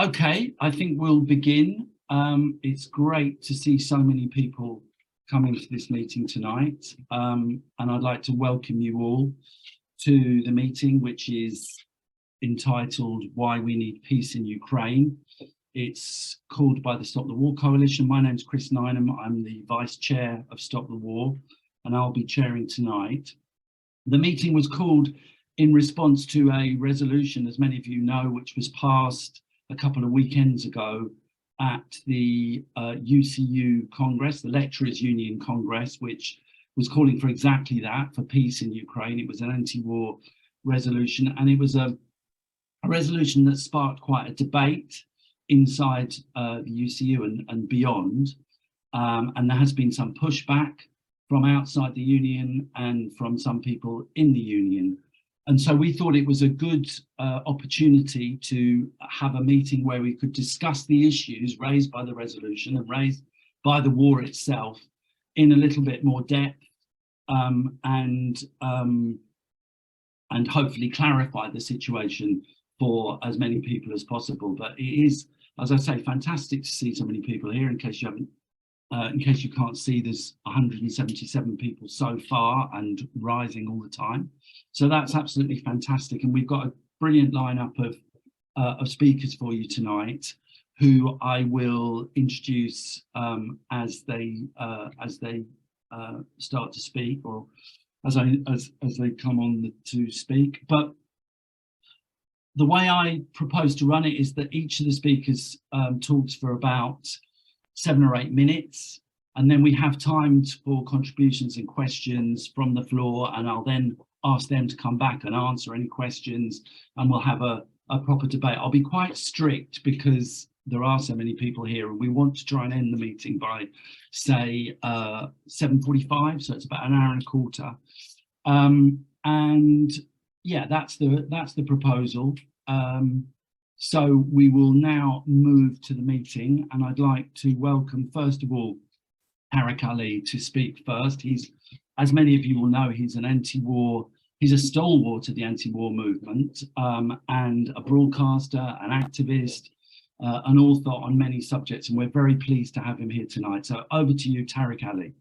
Okay, I think we'll begin. It's great to see so many people coming to this meeting tonight, and I'd like to welcome you all to the meeting, which is entitled Why We Need Peace in Ukraine. It's called by the Stop the War Coalition. My name's Chris Nineham. I'm the Vice Chair of Stop the War, and I'll be chairing tonight. The meeting was called in response to a resolution, as many of you know, which was passed a couple of weekends ago at the UCU Congress, the Lecturers Union Congress, which was calling for exactly that, for peace in Ukraine. It was an anti-war resolution, and it was a resolution that sparked quite a debate inside the UCU and beyond. And there has been some pushback from outside the union and from some people in the union. And so we thought it was a good opportunity to have a meeting where we could discuss the issues raised by the resolution and raised by the war itself in a little bit more depth, and hopefully clarify the situation for as many people as possible. But it is, as I say, fantastic to see so many people here. In case you haven't, in case you can't see, there's 177 people so far and rising all the time. So that's absolutely fantastic. And we've got a brilliant lineup of speakers for you tonight, who I will introduce as they start to speak, or as they come on to speak. But the way I propose to run it is that each of the speakers talks for about 7 or 8 minutes, and then we have time for contributions and questions from the floor, and I'll then ask them to come back and answer any questions, and we'll have a proper debate. I'll be quite strict because there are so many people here, and we want to try and end the meeting by, say, 7:45, so it's about an hour and a quarter. And yeah, that's the proposal. So we will now move to the meeting, and I'd like to welcome, first of all, Tariq Ali to speak first. He's, as many of you will know, he's an anti-war, he's a stalwart of the anti-war movement, and a broadcaster, an activist, an author on many subjects, and we're very pleased to have him here tonight. So over to you, Tariq Ali.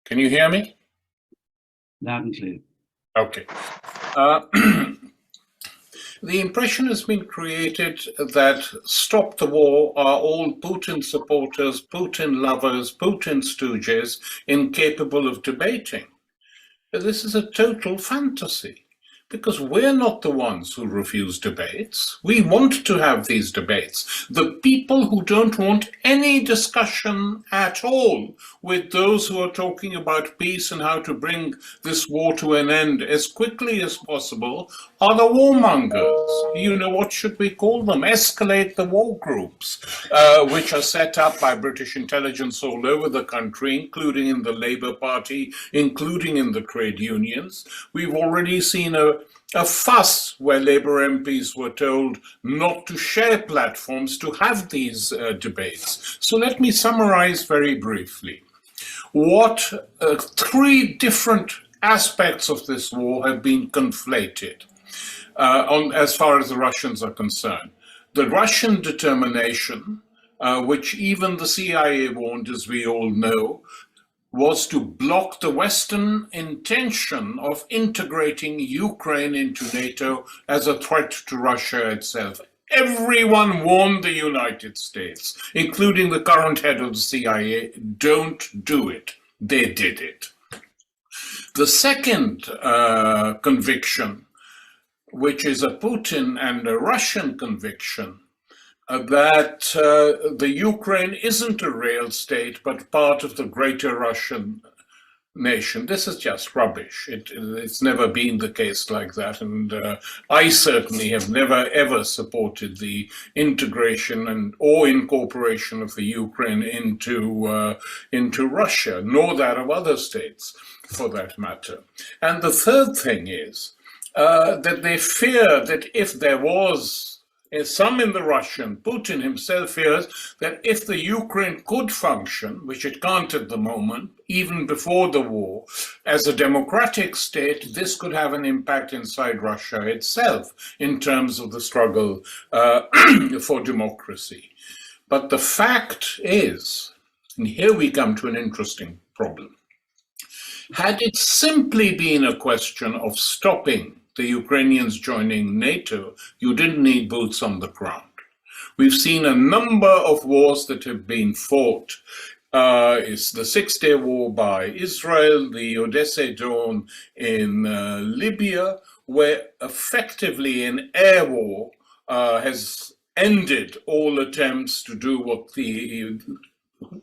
Can you hear me? Loud and clear. Okay. The impression has been created that Stop the War are all Putin supporters, Putin lovers, Putin stooges, incapable of debating. But this is a total fantasy, because we're not the ones who refuse debates. We want to have these debates. The people who don't want any discussion at all with those who are talking about peace and how to bring this war to an end as quickly as possible are the warmongers. You know, what should we call them? Escalate the war groups, which are set up by British intelligence all over the country, including in the Labour Party, including in the trade unions. We've already seen a fuss where Labour MPs were told not to share platforms to have these debates. So let me summarize very briefly what 3 different aspects of this war have been conflated as far as the Russians are concerned. The Russian determination, which even the CIA warned, as we all know, was to block the Western intention of integrating Ukraine into NATO as a threat to Russia itself. Everyone warned the United States, including the current head of the CIA, don't do it. They did it. The second conviction, which is a Putin and a Russian conviction, that the Ukraine isn't a real state, but part of the greater Russian nation. This is just rubbish. It's never been the case like that. And I certainly have never, ever supported the integration or incorporation of the Ukraine into Russia, nor that of other states, for that matter. And the third thing is that they fear that if there was some in the Russian, Putin himself fears that if the Ukraine could function, which it can't at the moment, even before the war, as a democratic state, this could have an impact inside Russia itself in terms of the struggle for democracy. But the fact is, and here we come to an interesting problem, had it simply been a question of stopping the Ukrainians joining NATO, you didn't need boots on the ground. We've seen a number of wars that have been fought. It's the Six-Day War by Israel, the Odyssey Dawn in Libya, where effectively an air war has ended all attempts to do what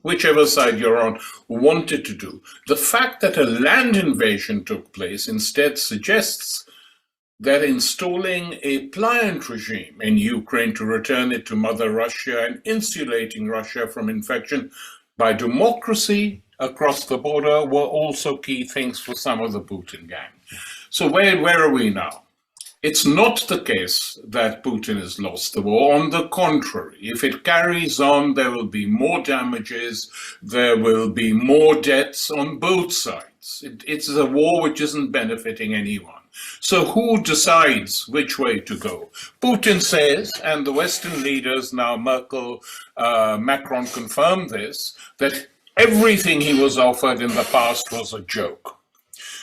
whichever side you're on wanted to do. The fact that a land invasion took place instead suggests that installing a pliant regime in Ukraine to return it to Mother Russia and insulating Russia from infection by democracy across the border were also key things for some of the Putin gang. So where are we now? It's not the case that Putin has lost the war. On the contrary, if it carries on, there will be more damages, there will be more deaths on both sides. It's a war which isn't benefiting anyone. So who decides which way to go? Putin says, and the Western leaders, now Merkel, Macron confirmed this, that everything he was offered in the past was a joke.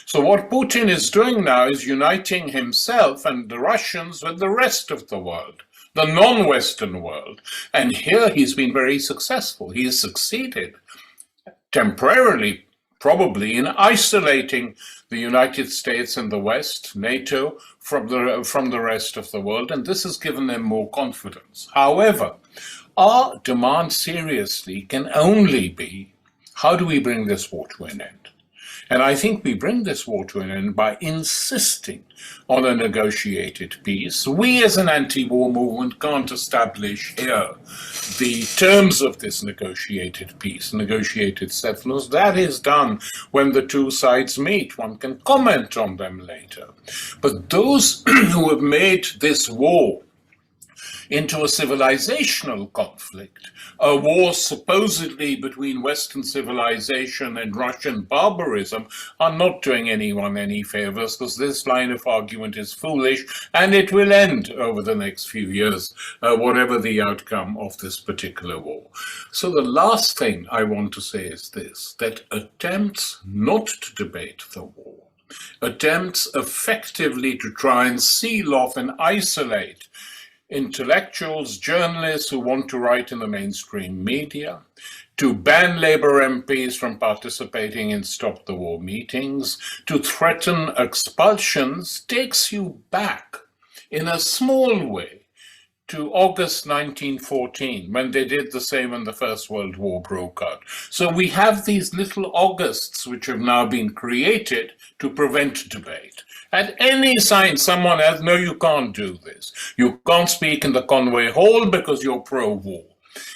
So what Putin is doing now is uniting himself and the Russians with the rest of the world, the non-Western world. And here he's been very successful. He has succeeded temporarily, probably, in isolating the United States and the West, NATO, from the rest of the world. And this has given them more confidence. However, our demand seriously can only be, how do we bring this war to an end? And I think we bring this war to an end by insisting on a negotiated peace. We as an anti-war movement can't establish here the terms of this negotiated peace, negotiated settlements. That is done when the two sides meet. One can comment on them later. But those who have made this war into a civilizational conflict, a war supposedly between Western civilization and Russian barbarism, are not doing anyone any favors, because this line of argument is foolish and it will end over the next few years, whatever the outcome of this particular war. So the last thing I want to say is this, that attempts not to debate the war, attempts effectively to try and seal off and isolate intellectuals, journalists who want to write in the mainstream media, to ban Labour MPs from participating in Stop the War meetings, to threaten expulsions, takes you back in a small way to August 1914, when they did the same when the First World War broke out. So we have these little Augusts which have now been created to prevent debate. At any sign someone else, no, you can't do this. You can't speak in the Conway Hall because you're pro-war.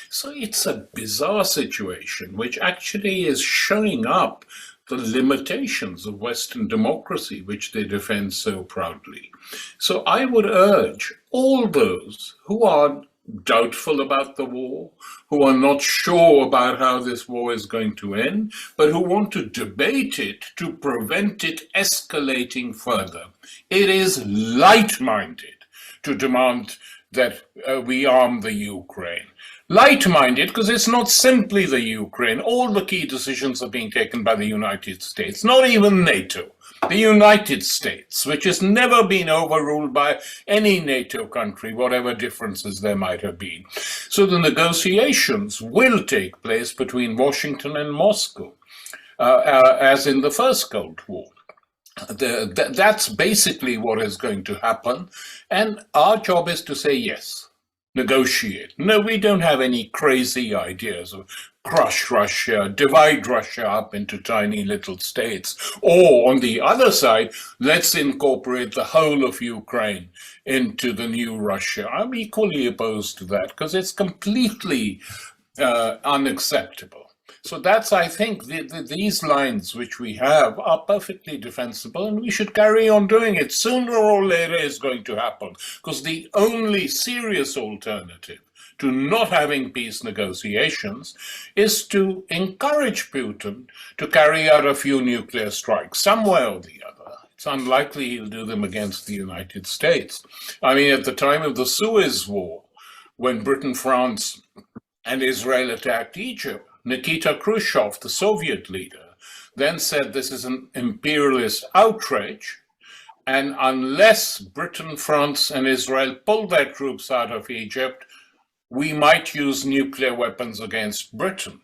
So it's a bizarre situation which actually is showing up the limitations of Western democracy, which they defend so proudly. So I would urge all those who are doubtful about the war, who are not sure about how this war is going to end, but who want to debate it to prevent it escalating further. It is light-minded to demand that we arm the Ukraine. Light-minded because it's not simply the Ukraine. All the key decisions are being taken by the United States, not even NATO. The United States, which has never been overruled by any NATO country, whatever differences there might have been. So the negotiations will take place between Washington and Moscow, as in the First Cold War. That's basically what is going to happen. And our job is to say yes. Negotiate. No, we don't have any crazy ideas of crush Russia, divide Russia up into tiny little states, or on the other side, let's incorporate the whole of Ukraine into the new Russia. I'm equally opposed to that because it's completely unacceptable. So that's, I think, these lines which we have are perfectly defensible, and we should carry on doing it. Sooner or later it's going to happen, because the only serious alternative to not having peace negotiations is to encourage Putin to carry out a few nuclear strikes somewhere or the other. It's unlikely he'll do them against the United States. I mean, at the time of the Suez War, when Britain, France, and Israel attacked Egypt, Nikita Khrushchev, the Soviet leader, then said this is an imperialist outrage, and unless Britain, France, and Israel pull their troops out of Egypt, we might use nuclear weapons against Britain.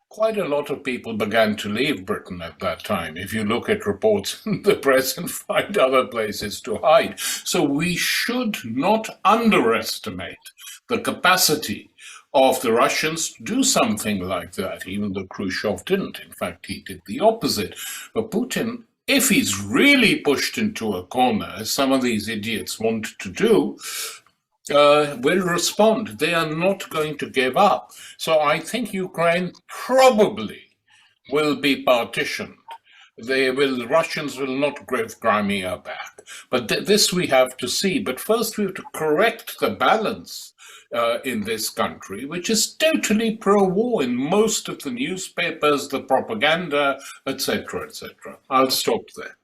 Quite a lot of people began to leave Britain at that time. If you look at reports in the press and find other places to hide. So we should not underestimate the capacity of the Russians to do something like that, even though Khrushchev didn't. In fact, he did the opposite. But Putin, if he's really pushed into a corner, as some of these idiots want to do, will respond. They are not going to give up. So I think Ukraine probably will be partitioned. The Russians will not give Crimea back. But this we have to see. But first we have to correct the balance in this country, which is totally pro-war in most of the newspapers, the propaganda, etc., etc. I'll stop there.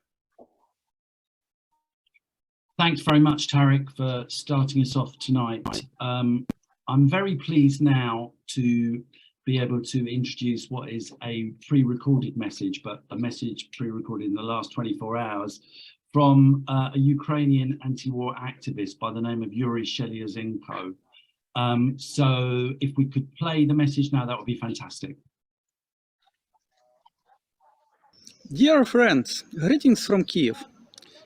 Thanks very much, Tariq, for starting us off tonight. I'm very pleased now to be able to introduce what is a pre-recorded message, but a message pre-recorded in the last 24 hours from a Ukrainian anti-war activist by the name of Yurii Sheliazhenko. So if we could play the message now, that would be fantastic. Dear friends, greetings from Kiev.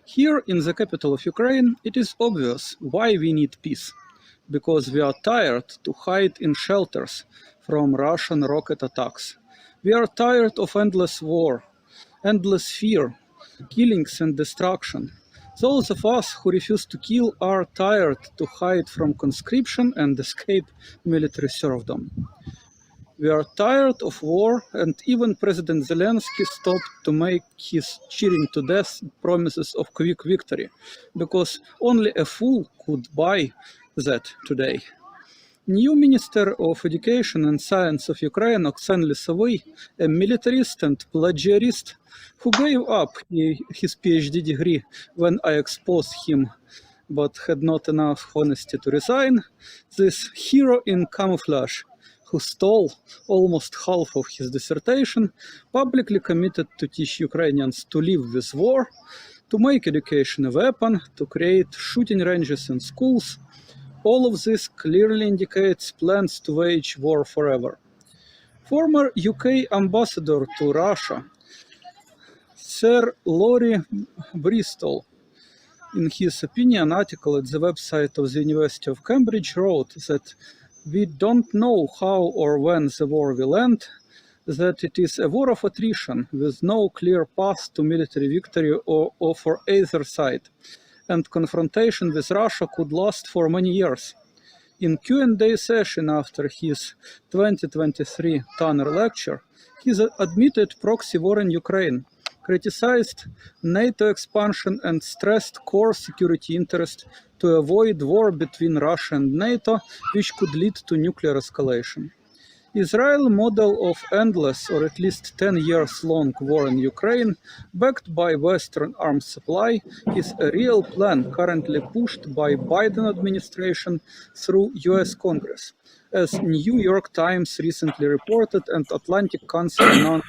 Here in the capital of Ukraine, it is obvious why we need peace. Because we are tired to hide in shelters from Russian rocket attacks. We are tired of endless war, endless fear, killings and destruction. Those of us who refuse to kill are tired to hide from conscription and escape military serfdom. We are tired of war, and even President Zelensky stopped to make his cheering to death promises of quick victory, because only a fool could buy that today. New Minister of Education and Science of Ukraine, Oksana Lisovy, a militarist and plagiarist who gave up his PhD degree when I exposed him, but had not enough honesty to resign, this hero in camouflage, who stole almost half of his dissertation, publicly committed to teach Ukrainians to live with war, to make education a weapon, to create shooting ranges in schools. All of this clearly indicates plans to wage war forever. Former UK ambassador to Russia, Sir Laurie Bristol, in his opinion article at the website of the University of Cambridge, wrote that we don't know how or when the war will end, that it is a war of attrition with no clear path to military victory or for either side, and confrontation with Russia could last for many years. In Q&A session after his 2023 Tanner lecture, he admitted proxy war in Ukraine, criticized NATO expansion and stressed core security interest to avoid war between Russia and NATO, which could lead to nuclear escalation. Israel's model of endless, or at least 10 years long war in Ukraine, backed by Western arms supply, is a real plan currently pushed by Biden administration through US Congress, as New York Times recently reported and Atlantic Council announced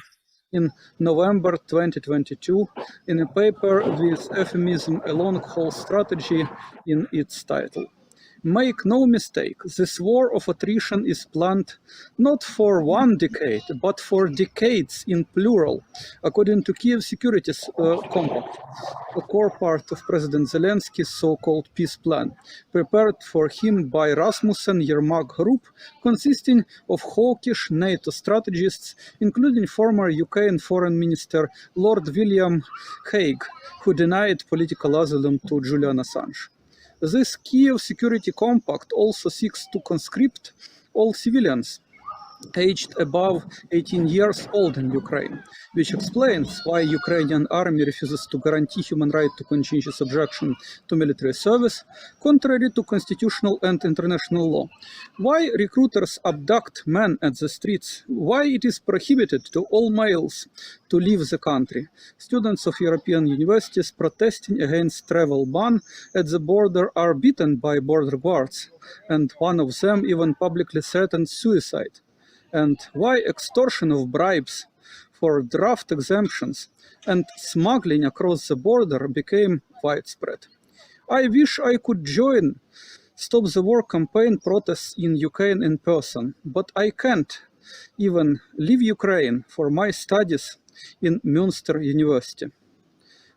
in November 2022 in a paper with euphemism a long-haul strategy in its title. Make no mistake, this war of attrition is planned not for 1 decade, but for decades in plural, according to Kiev Security Compact, a core part of President Zelensky's so-called peace plan, prepared for him by Rasmussen Yermak Group, consisting of hawkish NATO strategists, including former UK Foreign Minister Lord William Hague, who denied political asylum to Julian Assange. This Kiev Security Compact also seeks to conscript all civilians, aged above 18 years old in Ukraine, which explains why Ukrainian army refuses to guarantee human right to conscientious objection to military service, contrary to constitutional and international law, why recruiters abduct men at the streets, why it is prohibited to all males to leave the country, students of European universities protesting against travel ban at the border are beaten by border guards, and one of them even publicly threatened suicide, and why extortion of bribes for draft exemptions and smuggling across the border became widespread. I wish I could join Stop the War campaign protests in Ukraine in person, but I can't even leave Ukraine for my studies in Münster University.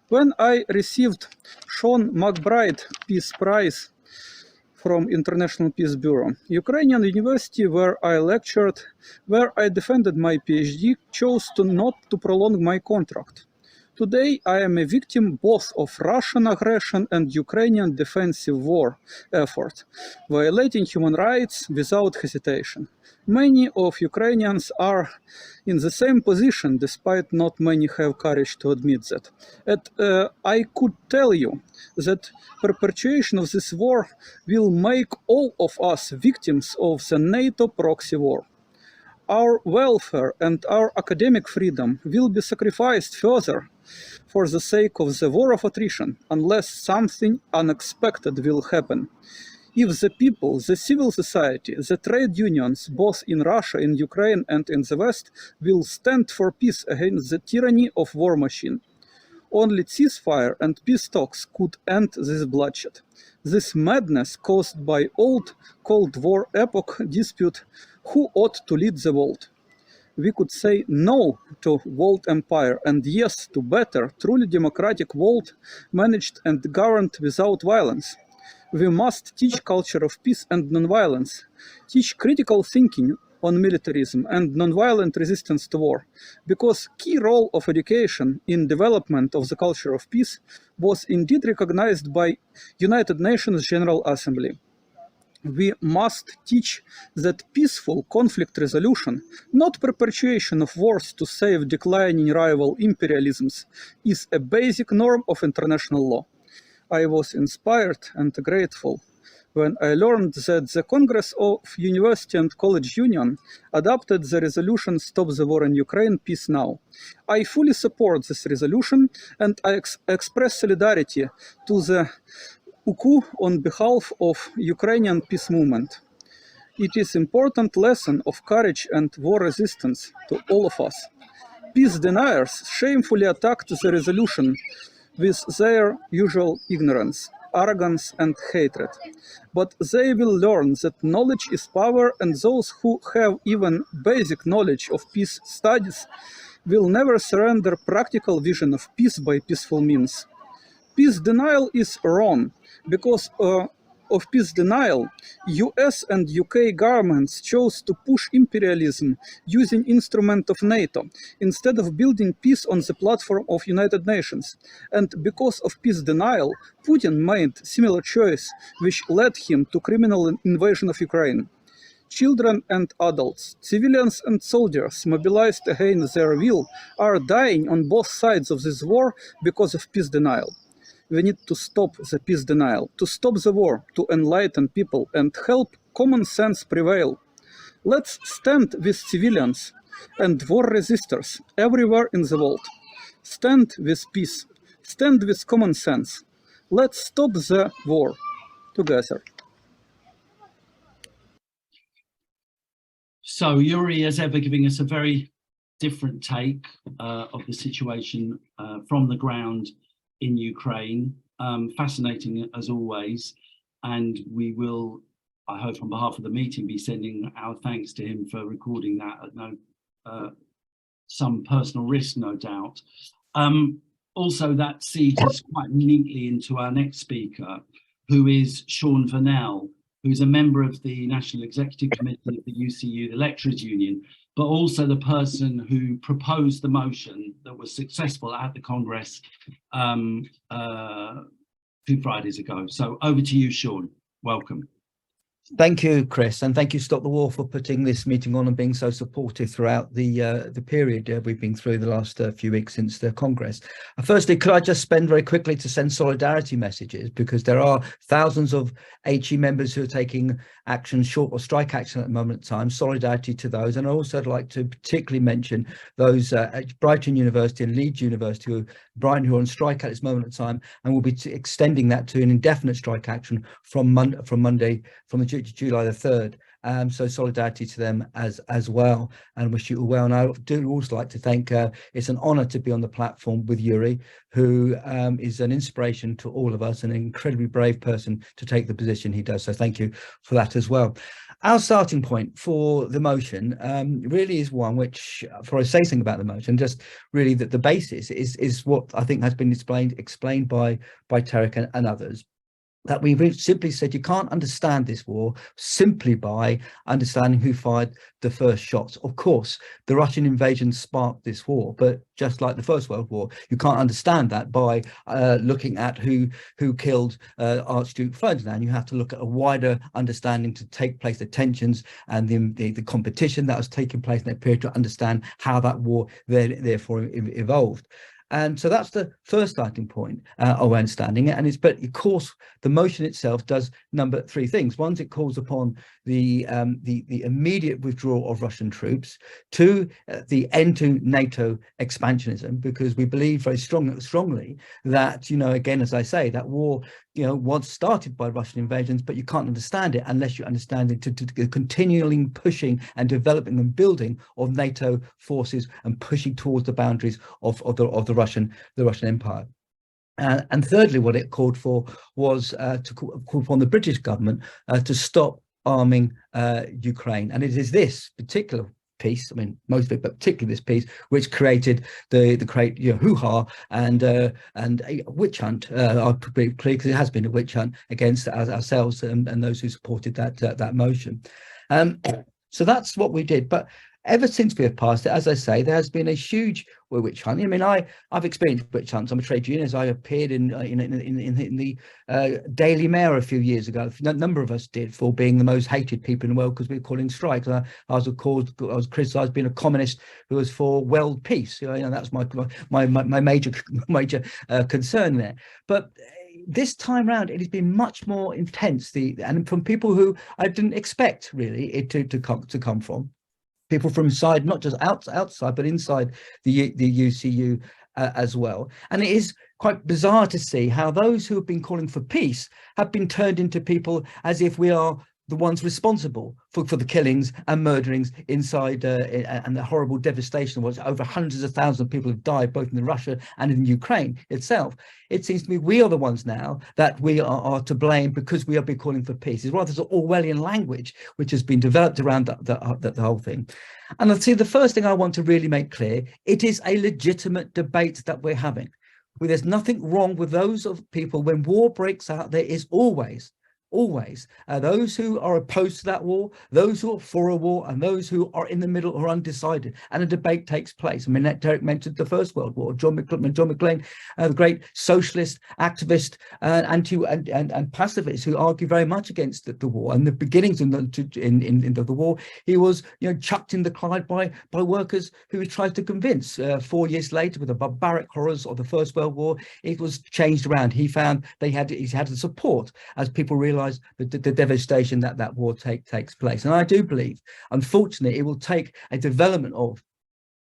When I received Sean McBride Peace Prize from International Peace Bureau, Ukrainian university where I lectured, where I defended my PhD, chose not to prolong my contract. Today, I am a victim both of Russian aggression and Ukrainian defensive war effort, violating human rights without hesitation. Many of Ukrainians are in the same position, despite not many have courage to admit that. I could tell you that perpetuation of this war will make all of us victims of the NATO proxy war. Our welfare and our academic freedom will be sacrificed further for the sake of the war of attrition, unless something unexpected will happen. If the people, the civil society, the trade unions, both in Russia, in Ukraine, and in the West, will stand for peace against the tyranny of war machine. Only ceasefire and peace talks could end this bloodshed. This madness caused by old Cold War epoch dispute who ought to lead the world. We could say no to world empire and yes to better, truly democratic world managed and governed without violence. We must teach culture of peace and nonviolence, teach critical thinking on militarism and nonviolent resistance to war, because key role of education in development of the culture of peace was indeed recognized by United Nations General Assembly. We must teach that peaceful conflict resolution, not perpetuation of wars to save declining rival imperialisms, is a basic norm of international law. I was inspired and grateful when I learned that the Congress of University and College Union adopted the resolution Stop the War in Ukraine, Peace Now. I fully support this resolution and I express solidarity to the UCU on behalf of Ukrainian peace movement. It is an important lesson of courage and war resistance to all of us. Peace deniers shamefully attacked the resolution with their usual ignorance, arrogance and hatred. But they will learn that knowledge is power, and those who have even basic knowledge of peace studies will never surrender practical vision of peace by peaceful means. Peace denial is wrong. Because of peace denial, US and UK governments chose to push imperialism using instrument of NATO instead of building peace on the platform of United Nations. And because of peace denial, Putin made similar choice, which led him to criminal invasion of Ukraine. Children and adults, civilians and soldiers mobilized against their will are dying on both sides of this war because of peace denial. We need to stop the peace denial, to stop the war, to enlighten people and help common sense prevail. Let's stand with civilians and war resistors everywhere in the world. Stand with peace, stand with common sense. Let's stop the war together. So Yurii, as ever, giving us a very different take of the situation from the ground in Ukraine. Fascinating as always, and we will, I hope on behalf of the meeting, be sending our thanks to him for recording that at some personal risk, no doubt. Also, that seeds us quite neatly into our next speaker, who is Sean Vernell, who's a member of the National Executive Committee of the UCU, the Lecturers Union, but also the person who proposed the motion that was successful at the Congress 2 Fridays ago. So over to you, Sean. Welcome. Thank you, Chris, and thank you, Stop the War, for putting this meeting on and being so supportive throughout the period we've been through the last few weeks since the Congress. Firstly, could I just spend very quickly to send solidarity messages, because there are thousands of HE members who are taking action, short or strike action at the moment in time. Solidarity to those, and I also would like to particularly mention those at Brighton University and Leeds University, who are on strike at this moment in time, and will be extending that to an indefinite strike action from Monday, from July the 3rd. So solidarity to them as well, and wish you all well. And I do also like to thank, it's an honor to be on the platform with Yurii, who is an inspiration to all of us, and an incredibly brave person to take the position he does. So thank you for that as well. Our starting point for the motion really is one which, before I say something about the motion, just really that the basis is what I think has been explained by Tariq and others. That we've simply said you can't understand this war simply by understanding who fired the first shots. Of course, the Russian invasion sparked this war, but just like the First World War, you can't understand that by looking at who killed Archduke Ferdinand. You have to look at a wider understanding to take place, the tensions and the competition that was taking place in that period, to understand how that war therefore evolved. And so that's the first starting point of understanding it. But of course, the motion itself does three things. One, it calls upon the immediate withdrawal of Russian troops. Two, the end to NATO expansionism, because we believe very strongly that, again, as I say, that war, was started by Russian invasions, but you can't understand it unless you understand it to continually pushing and developing and building of NATO forces and pushing towards the boundaries of the Russian Empire. And thirdly, what it called for was to call upon the British government to stop arming Ukraine. And it is this particular piece, I mean, most of it, but particularly this piece, which created the great hoo-ha and a witch hunt. I'll be clear, because it has been a witch hunt against ourselves and those who supported that motion. So that's what we did. But ever since we have passed it, as I say, there has been a huge witch hunt. I mean, I've experienced witch hunts. I'm a trade unionist. I appeared in the Daily Mail a few years ago. A number of us did, for being the most hated people in the world because we were calling strikes. I was criticised being a communist who was for world peace. That's my major concern there. But this time round, it has been much more intense. And from people who I didn't expect really it to come from. People from inside, not just outside, but inside the UCU as well. And it is quite bizarre to see how those who have been calling for peace have been turned into people as if we are the ones responsible for the killings and murderings inside and the horrible devastation of over hundreds of thousands of people have died, both in Russia and in Ukraine itself. It seems to me we are the ones now that we are to blame because we have been calling for peace. It's rather the Orwellian language which has been developed around the whole thing. And I'd say the first thing I want to really make clear, it is a legitimate debate that we're having. There's nothing wrong with those of people. When war breaks out, there is always those who are opposed to that war, those who are for a war, and those who are in the middle or undecided, and a debate takes place. I mean, Tariq mentioned the First World War. John McClain, the great socialist activist and pacifist, who argued very much against the war and the beginnings in the war. He was chucked in the Clyde by workers who he tried to convince. 4 years later, with the barbaric horrors of the First World War, it was changed around. He found he had the support as people realized the devastation that war takes place. And I do believe, unfortunately, it will take a development of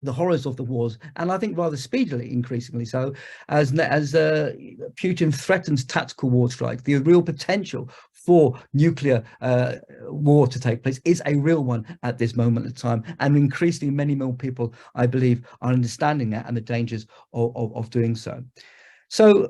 the horrors of the wars, and I think rather speedily, increasingly so, as Putin threatens tactical war strikes. The real potential for nuclear war to take place is a real one at this moment in time, and increasingly many more people, I believe, are understanding that and the dangers of doing so. So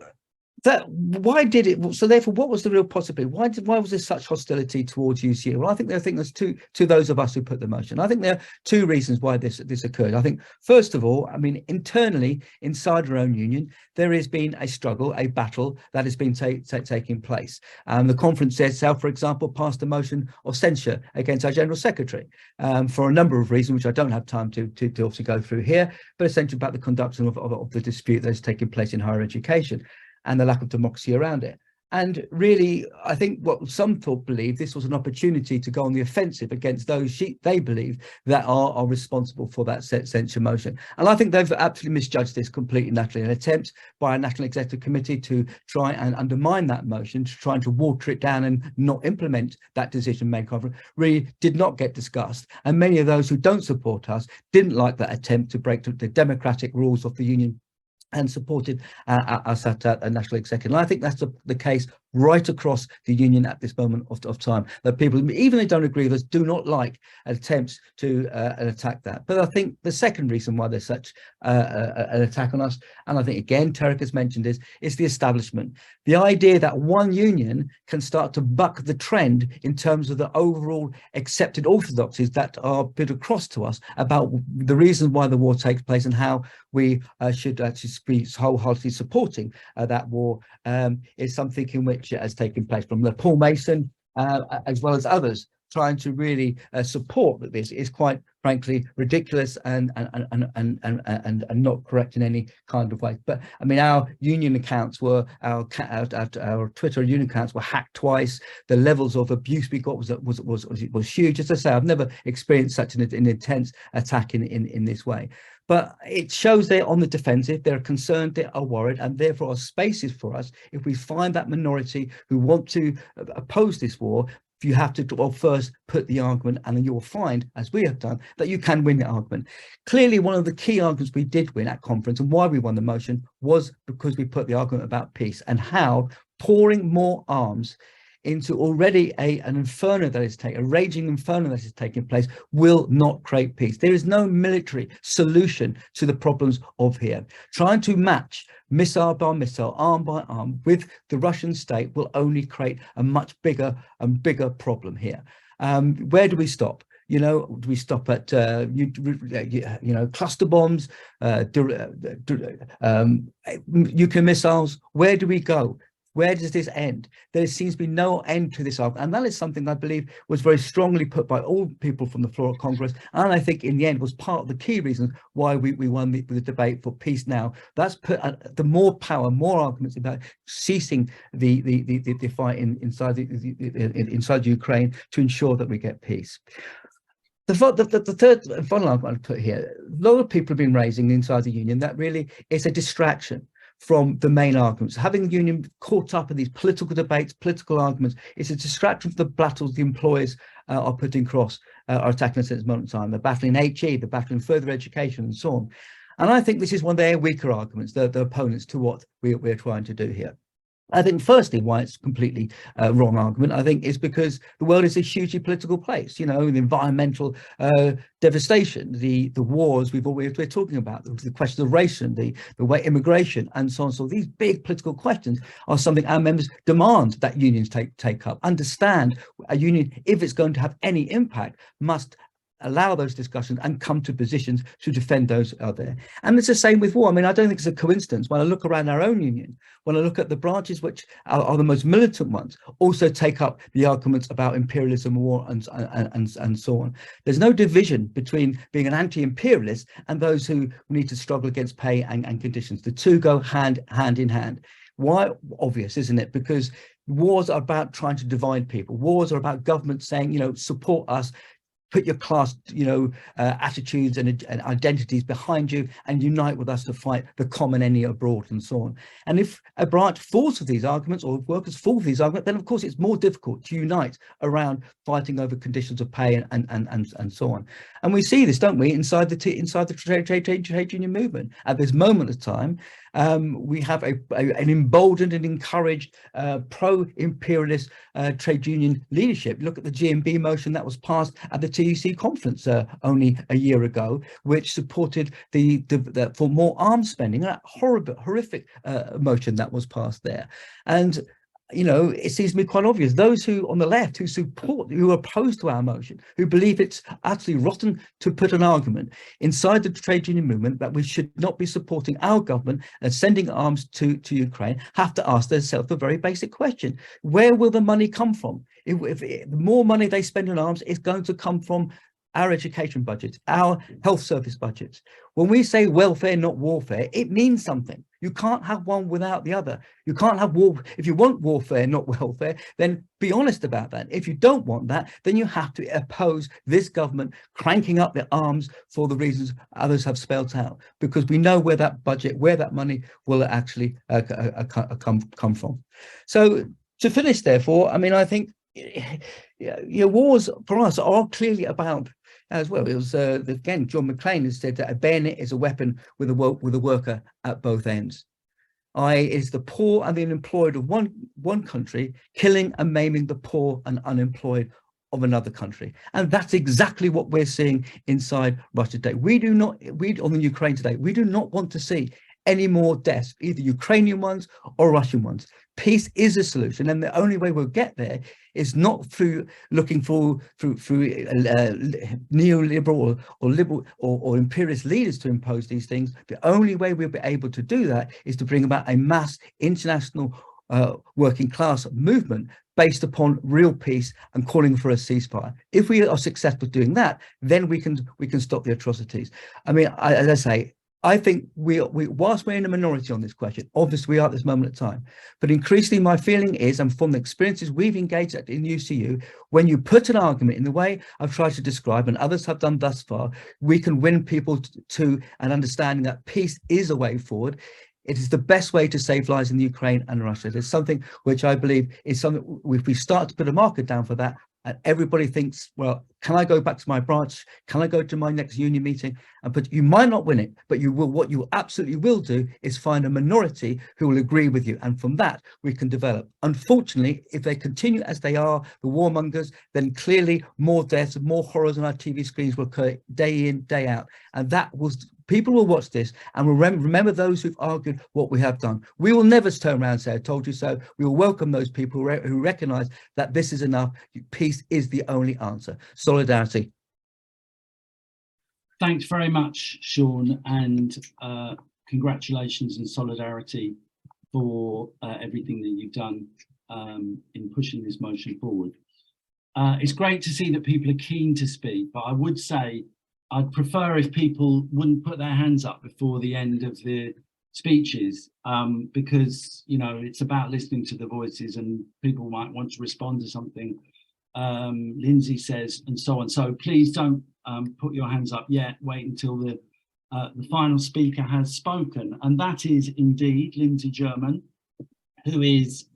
therefore, what was the real possibility? Why was there such hostility towards UCU? Well, I think there's to those of us who put the motion. I think there are two reasons why this occurred. I think, first of all, I mean, internally inside our own union, there has been a struggle, a battle that has been taking place. The conference itself, for example, passed a motion of censure against our General Secretary for a number of reasons, which I don't have time to obviously go through here, but essentially about the conduct of the dispute that is taking place in higher education and the lack of democracy around it. And really, I think what some thought believe this was an opportunity to go on the offensive against those they believe that are responsible for that censure motion. And I think they've absolutely misjudged this completely, Natalie. An attempt by a National Executive Committee to try and undermine that motion, to try to water it down and not implement that decision-making conference, really did not get discussed. And many of those who don't support us didn't like that attempt to break the democratic rules of the union and supported us at a National Executive. And I think that's the case right across the union at this moment of time, that people, even if they don't agree with us, do not like attempts to attack that. But I think the second reason why there's such an attack on us, and I think again Tariq has mentioned this, is the establishment. The idea that one union can start to buck the trend in terms of the overall accepted orthodoxies that are put across to us about the reasons why the war takes place and how we should actually be wholeheartedly supporting that war, is something in which has taken place from the Paul Mason as well as others trying to really support that this is quite frankly ridiculous and not correct in any kind of way. But I mean, our union accounts were our Twitter union accounts were hacked twice. The levels of abuse we got was huge. As I say, I've never experienced such an intense attack in this way. But it shows they're on the defensive, they're concerned, they are worried, and therefore are spaces for us. If we find that minority who want to oppose this war, you have to first put the argument, and then you'll find, as we have done, that you can win the argument. Clearly, one of the key arguments we did win at conference and why we won the motion was because we put the argument about peace and how pouring more arms into already an inferno that is taking, a raging inferno that is taking place, will not create peace. There is no military solution to the problems of here. Trying to match missile by missile, arm by arm with the Russian state will only create a much bigger and bigger problem here. Where do we stop? You know, do we stop at cluster bombs, nuclear missiles? Where do we go? Where does this end? There seems to be no end to this argument. And that is something I believe was very strongly put by all people from the floor of Congress. And I think in the end was part of the key reasons why we won the debate for peace now. That's put the more power, more arguments about ceasing the fight inside Ukraine to ensure that we get peace. The third and final argument I put here, a lot of people have been raising inside the union that really is a distraction from the main arguments. Having the union caught up in these political debates, political arguments, is a distraction from the battles the employers are putting across, are attacking us at this moment in time. The battle in HE, the battle in further education, and so on. And I think this is one of their weaker arguments, the opponents to what we're trying to do here. I think firstly why it's completely wrong argument, I think, is because the world is a hugely political place. You know, the environmental devastation, the wars we're talking about, the question of race and the way immigration and so on. So these big political questions are something our members demand that unions take up. Understand a union, if it's going to have any impact, must allow those discussions and come to positions to defend those out there. And it's the same with war. I mean, I don't think it's a coincidence when I look around our own union, when I look at the branches which are the most militant ones, also take up the arguments about imperialism, war, and so on. There's no division between being an anti-imperialist and those who need to struggle against pay and conditions. The two go hand in hand. Why? Obvious, isn't it? Because wars are about trying to divide people. Wars are about governments saying, you know, support us, put your class, attitudes and identities behind you and unite with us to fight the common enemy abroad and so on. And if a branch falls for these arguments, or workers fall for these arguments, then of course it's more difficult to unite around fighting over conditions of pay and so on. And we see this, don't we, inside the trade union movement. At this moment of time, we have an emboldened and encouraged pro-imperialist trade union leadership. Look at the GMB motion that was passed at the TUC conference only a year ago, which supported for more arms spending. That horrific motion that was passed there. And you know, it seems to me quite obvious. Those who on the left who are opposed to our motion, who believe it's absolutely rotten to put an argument inside the trade union movement that we should not be supporting our government and sending arms to Ukraine, have to ask themselves a very basic question: where will the money come from? If the more money they spend on arms, it's going to come from our education budgets, our health service budgets. When we say welfare, not warfare, it means something. You can't have one without the other. You can't have war. If you want warfare, not welfare, then be honest about that. If you don't want that, then you have to oppose this government cranking up their arms for the reasons others have spelled out, because we know where that budget, where that money will actually come from. So to finish, therefore, I mean, I think wars for us are clearly about, as well, it was again John McClane has said that a bayonet is a weapon with a worker at both ends. It's the poor and the unemployed of one country killing and maiming the poor and unemployed of another country, and that's exactly what we're seeing inside Russia today. On the Ukraine today, we do not want to see any more deaths, either Ukrainian ones or Russian ones. Peace is a solution, and the only way we'll get there is not through looking through neoliberal or liberal or imperialist leaders to impose these things. The only way we'll be able to do that is to bring about a mass international working class movement based upon real peace and calling for a ceasefire. If we are successful doing that, then we can stop the atrocities. I mean, as I say, I think whilst we're in a minority on this question, obviously we are at this moment of time, but increasingly my feeling is, and from the experiences we've engaged at in UCU, when you put an argument in the way I've tried to describe and others have done thus far, we can win people to an understanding that peace is a way forward. It is the best way to save lives in the Ukraine and Russia. There's something which I believe is something, if we start to put a marker down for that, and everybody thinks, well, can I go back to my branch? Can I go to my next union meeting? But you might not win it, but you will. What you absolutely will do is find a minority who will agree with you. And from that, we can develop. Unfortunately, if they continue as they are, the warmongers, then clearly more deaths, more horrors on our TV screens will occur day in, day out. And that was, people will watch this and will remember those who've argued what we have done. We will never turn around and say, I told you so. We will welcome those people who recognize that this is enough. Peace is the only answer. Solidarity. Thanks very much, Sean, and congratulations and solidarity for everything that you've done in pushing this motion forward. It's great to see that people are keen to speak, but I would say I'd prefer if people wouldn't put their hands up before the end of the speeches, because, you know, it's about listening to the voices and people might want to respond to something Lindsey says and so on. So please don't put your hands up yet. Wait until the final speaker has spoken, and that is indeed Lindsey German, who is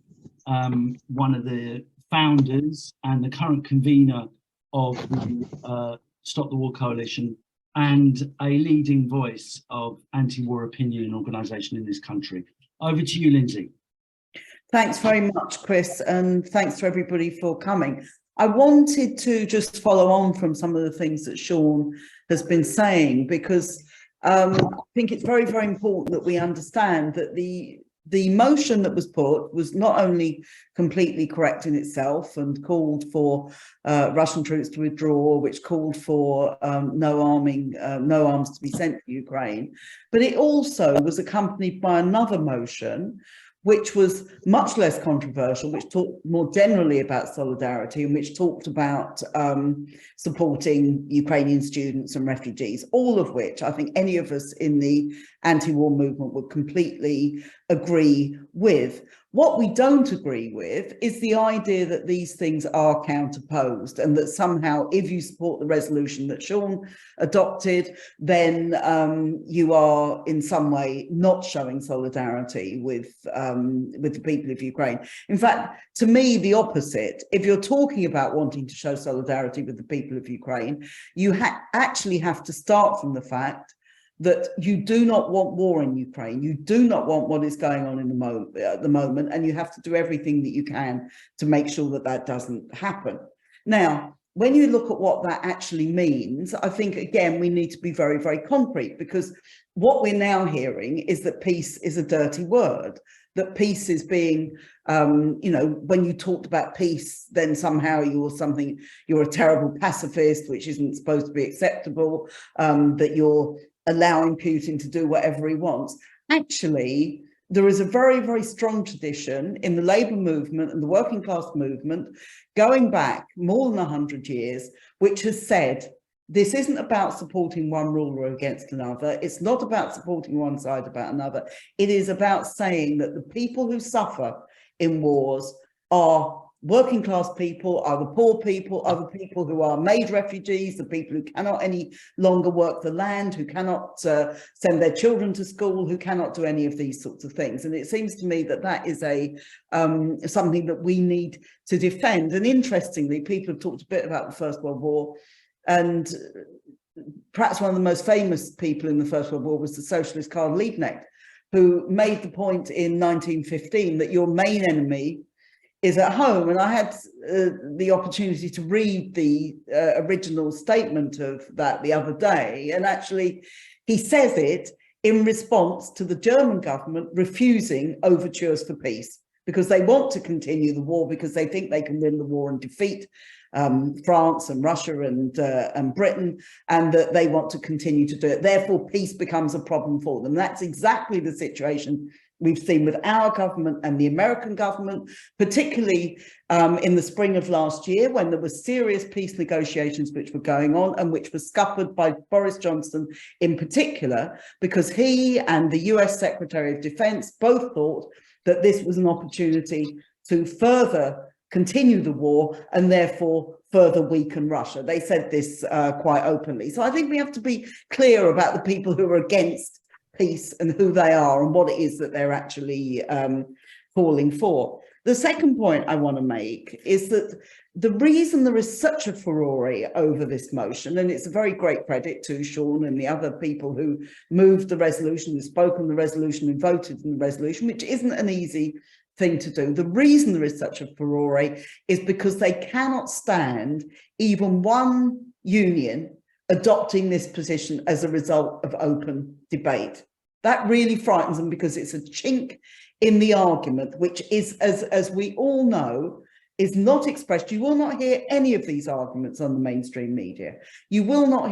one of the founders and the current convener of the Stop the War Coalition and a leading voice of anti-war opinion and organisation in this country. Over to you, Lindsey. Thanks very much, Chris, and thanks to everybody for coming. I wanted to just follow on from some of the things that Sean has been saying, because I think it's very, very important that we understand that the motion that was put was not only completely correct in itself and called for Russian troops to withdraw, which called for no arms to be sent to Ukraine, but it also was accompanied by another motion which was much less controversial, which talked more generally about solidarity and which talked about supporting Ukrainian students and refugees, all of which I think any of us in the anti-war movement would completely agree with. What we don't agree with is the idea that these things are counterposed and that somehow if you support the resolution that Sean adopted, then you are in some way not showing solidarity with the people of Ukraine. In fact, to me, the opposite. If you're talking about wanting to show solidarity with the people of Ukraine, you actually have to start from the fact that you do not want war in Ukraine. You do not want what is going on in at the moment, and you have to do everything that you can to make sure that that doesn't happen. Now, when you look at what that actually means, I think, again, we need to be very, very concrete, because what we're now hearing is that peace is a dirty word, that peace is being, you know, when you talked about peace, then somehow you're a terrible pacifist, which isn't supposed to be acceptable, that you're allowing Putin to do whatever he wants. Actually, there is a very, very strong tradition in the labour movement and the working class movement going back more than 100 years, which has said This isn't about supporting one ruler against another. It's not about supporting one side about another. It is about saying that the people who suffer in wars are working class people, are the poor people, are the people who are made refugees, the people who cannot any longer work the land, who cannot send their children to school, who cannot do any of these sorts of things. And it seems to me that that is a something that we need to defend. And interestingly, people have talked a bit about the First World War, and perhaps one of the most famous people in the First World War was the socialist Karl Liebknecht, who made the point in 1915 that your main enemy is at home. And I had the opportunity to read the original statement of that the other day, and actually he says it in response to the German government refusing overtures for peace, because they want to continue the war, because they think they can win the war and defeat France and Russia and Britain, and that they want to continue to do it. Therefore, peace becomes a problem for them. That's exactly the situation we've seen with our government and the American government, particularly in the spring of last year, when there were serious peace negotiations which were going on and which were scuppered by Boris Johnson in particular, because he and the US Secretary of Defense both thought that this was an opportunity to further continue the war and therefore further weaken Russia. They said this quite openly. So I think we have to be clear about the people who are against peace and who they are and what it is that they're actually calling for. The second point I want to make is that the reason there is such a furore over this motion, and it's a very great credit to Sean and the other people who moved the resolution, who spoke on the resolution and voted on the resolution, which isn't an easy thing to do. The reason there is such a furore is because they cannot stand even one union adopting this position as a result of open debate. That really frightens them, because it's a chink in the argument, which is, as we all know, is not expressed. You will not hear any of these arguments on the mainstream media. You will not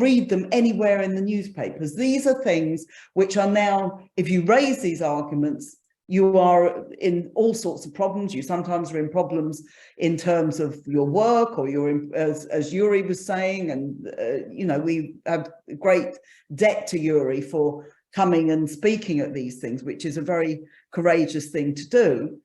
read them anywhere in the newspapers. These are things which are now, if you raise these arguments, you are in all sorts of problems. You sometimes are in problems in terms of your work, or you're in, as Yurii was saying, and you know, we have great debt to Yurii for coming and speaking at these things, which is a very courageous thing to do.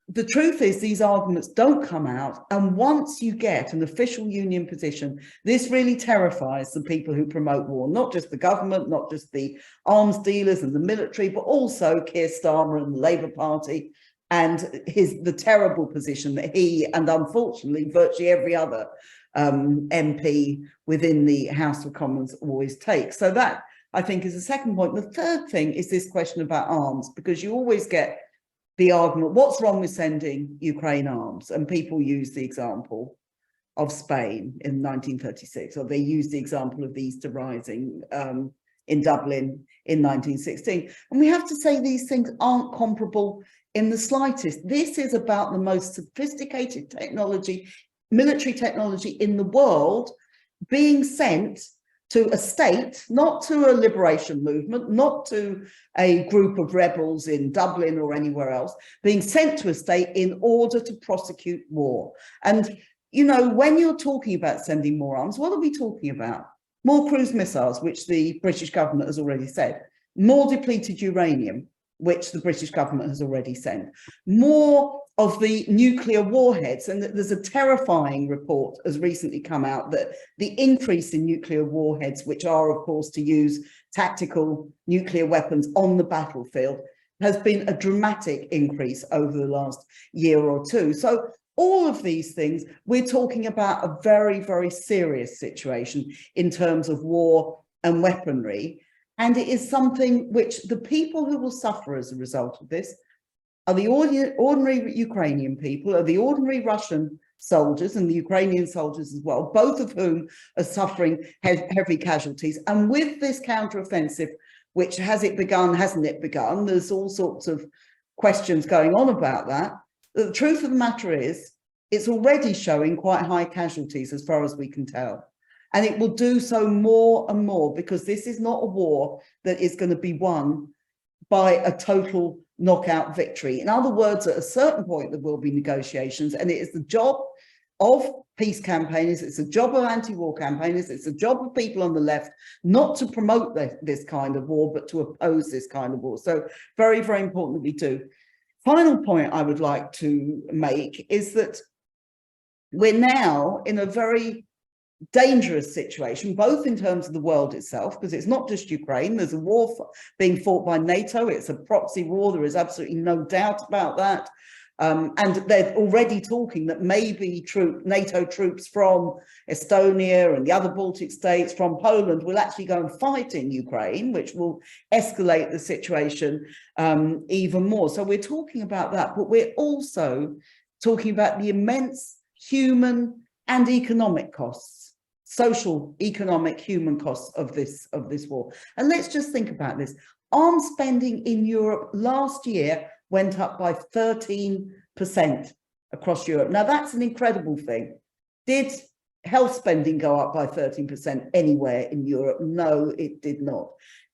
The truth is, these arguments don't come out, and once you get an official union position, this really terrifies the people who promote war, not just the government, not just the arms dealers and the military, but also Keir Starmer and the Labour Party, and the terrible position that he, and unfortunately virtually every other MP within the House of Commons, always takes. So that, I think, is the second point. The third thing is this question about arms, because you always get the argument, what's wrong with sending Ukraine arms? And people use the example of Spain in 1936, or they use the example of the Easter Rising in Dublin in 1916. And we have to say these things aren't comparable in the slightest. This is about the most sophisticated technology, military technology in the world, being sent to a state, not to a liberation movement, not to a group of rebels in Dublin or anywhere else, being sent to a state in order to prosecute war. And, you know, when you're talking about sending more arms, what are we talking about? More cruise missiles, which the British government has already said, more depleted uranium, which the British government has already sent, more of the nuclear warheads. And there's a terrifying report has recently come out that the increase in nuclear warheads, which are, of course, to use tactical nuclear weapons on the battlefield, has been a dramatic increase over the last year or two. So all of these things, we're talking about a very, very serious situation in terms of war and weaponry. And it is something which the people who will suffer as a result of this are the ordinary Ukrainian people, are the ordinary Russian soldiers and the Ukrainian soldiers as well, both of whom are suffering heavy casualties. And with this counteroffensive, which has it begun, hasn't it begun? There's all sorts of questions going on about that. The truth of the matter is, it's already showing quite high casualties as far as we can tell. And it will do so more and more, because this is not a war that is going to be won by a total knockout victory. In other words, at a certain point, there will be negotiations, and it is the job of peace campaigners, it's a job of anti-war campaigners, it's a job of people on the left not to promote this kind of war, but to oppose this kind of war. So very, very important that we do. Final point I would like to make is that we're now in a very dangerous situation, both in terms of the world itself, because it's not just Ukraine, there's a war being fought by NATO, it's a proxy war, there is absolutely no doubt about that. And they're already talking that maybe NATO troops from Estonia and the other Baltic states, from Poland, will actually go and fight in Ukraine, which will escalate the situation even more. So we're talking about that, but we're also talking about the immense human and economic costs, social, economic, human costs of this war. And let's just think about this. Arms spending in Europe last year went up by 13% across Europe. Now, that's an incredible thing. Did health spending go up by 13% anywhere in Europe? No, it did not.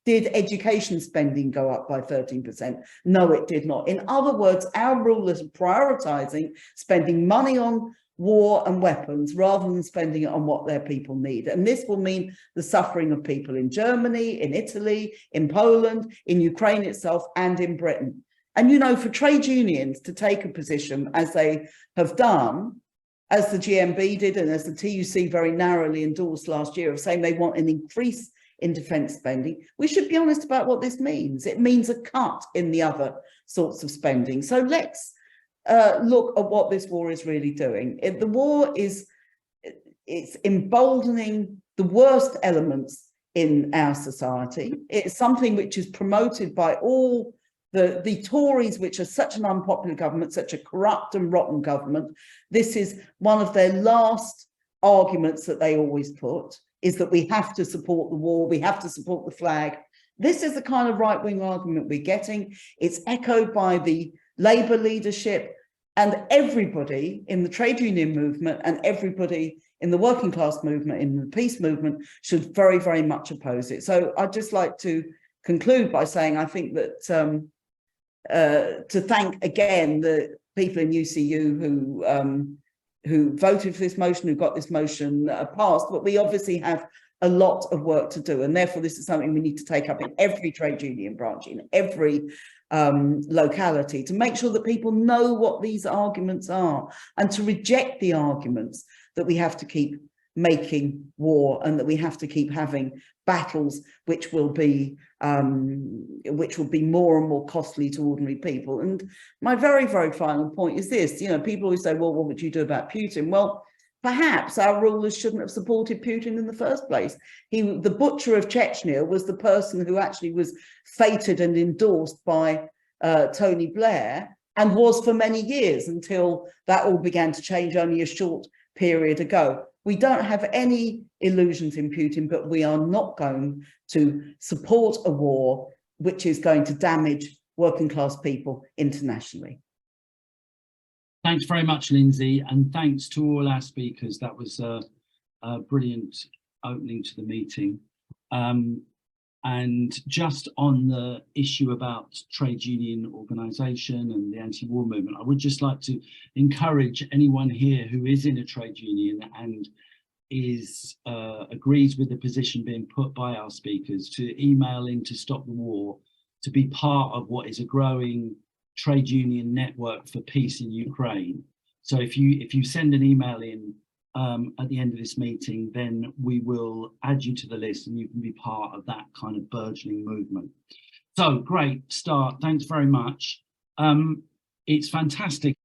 Did education spending go up by 13%? No, it did not. In other words, our rulers are prioritizing spending money on war and weapons rather than spending it on what their people need. And this will mean the suffering of people in Germany, in Italy, in Poland, in Ukraine itself, and in Britain. And, you know, for trade unions to take a position as they have done, as the GMB did and as the TUC very narrowly endorsed last year, of saying they want an increase in defence spending, we should be honest about what this means. It means a cut in the other sorts of spending. So let's look at what this war is really doing. The war it's emboldening the worst elements in our society. It's something which is promoted by all the Tories, which are such an unpopular government, such a corrupt and rotten government. This is one of their last arguments that they always put, is that we have to support the war, we have to support the flag. This is the kind of right-wing argument we're getting. It's echoed by the Labour leadership, and everybody in the trade union movement and everybody in the working class movement, in the peace movement, should very, very much oppose it. So I'd just like to conclude by saying I think that to thank again the people in UCU who voted for this motion, who got this motion passed, but we obviously have a lot of work to do, and therefore this is something we need to take up in every trade union branch, in every locality, to make sure that people know what these arguments are, and to reject the arguments that we have to keep making war and that we have to keep having battles which will be more and more costly to ordinary people. And my very, very final point is this: you know, people always say, well, what would you do about Putin? Well, perhaps our rulers shouldn't have supported Putin in the first place. The butcher of Chechnya was the person who actually was feted and endorsed by Tony Blair, and was for many years, until that all began to change only a short period ago. We don't have any illusions in Putin, but we are not going to support a war which is going to damage working class people internationally. Thanks very much, Lindsey, and thanks to all our speakers. That was a brilliant opening to the meeting. And just on the issue about trade union organisation and the anti-war movement, I would just like to encourage anyone here who is in a trade union and agrees with the position being put by our speakers to email in to Stop the War, to be part of what is a growing trade union network for peace in Ukraine. So if you send an email in at the end of this meeting, then we will add you to the list and you can be part of that kind of burgeoning movement. So great start. Thanks very much. It's fantastic.